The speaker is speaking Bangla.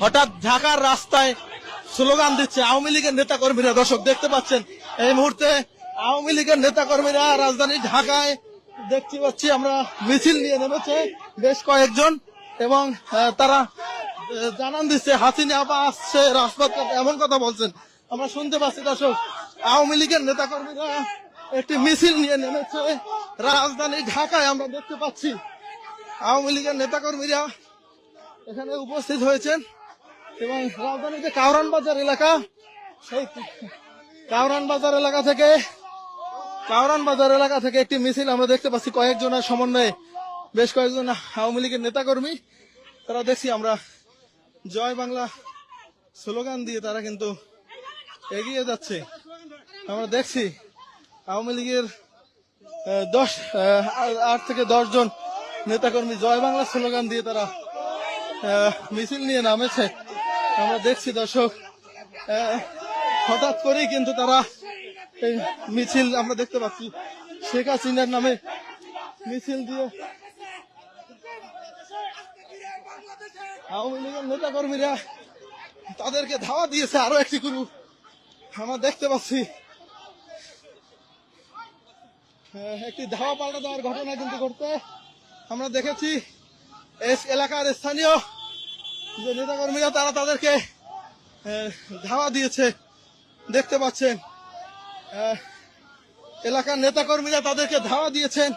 হঠাৎ ঢাকার রাস্তায় স্লোগান দিচ্ছে আওয়ামী লীগের নেতা কর্মীরা। দর্শক দেখতে পাচ্ছেন এই মুহূর্তে আওয়ামী লীগের নেতা কর্মীরা রাজধানী ঢাকায় দেখতে পাচ্ছি আমরা মিছিল নিয়ে নেমেছে বেশ কয়েকজন, এবং তারা জানান দিচ্ছে হাসিনা আপা আসছে রাজপথে, এমন কথা বলছেন আমরা শুনতে পাচ্ছি। দর্শক আওয়ামী লীগের নেতা কর্মীরা একটি মিছিল নিয়ে নেমেছে রাজধানী ঢাকায়, আমরা দেখতে পাচ্ছি আওয়ামী লীগের নেতা কর্মীরা এখানে উপস্থিত হয়েছেন। এবং রাজধানীর যে কাউরান বাজার এলাকা, সেই কাউরান বাজার এলাকা থেকে একটি মিছিল আমরা দেখতে পাচ্ছি কয়েকজনের সমন্বয়ে, বেশ কয়েকজন আওয়ামী লীগের নেতাকর্মী তারা দেখছি আমরা জয় বাংলা স্লোগান দিয়ে তারা কিন্তু এগিয়ে যাচ্ছে। আমরা দেখছি আওয়ামী লীগের 8 থেকে 10 জন নেতাকর্মী জয় বাংলা স্লোগান দিয়ে তারা মিছিল নিয়ে নামেছে। আমরা দেখছি দর্শক হঠাৎ করেই কিন্তু তারা এই মিছিল আমরা দেখতে পাচ্ছি শেখ হাসিনার নামে মিছিল দিয়ে আওয়ামী লীগের নেতা কর্মীরা তাদেরকে ধাওয়া দিয়েছে আরো একটি গ্রুপ। আমরা দেখতে পাচ্ছি একটি ধাওয়া পাল্টা দেওয়ার ঘটনা কিন্তু ঘটতে আমরা দেখেছি। এলাকার স্থানীয় যে নেতা কর্মীরা তারা তাদেরকে ধাওয়া দিয়েছে, দেখতে পাচ্ছেন এলাকার নেতা কর্মীরা তাদেরকে ধাওয়া দিয়েছেন।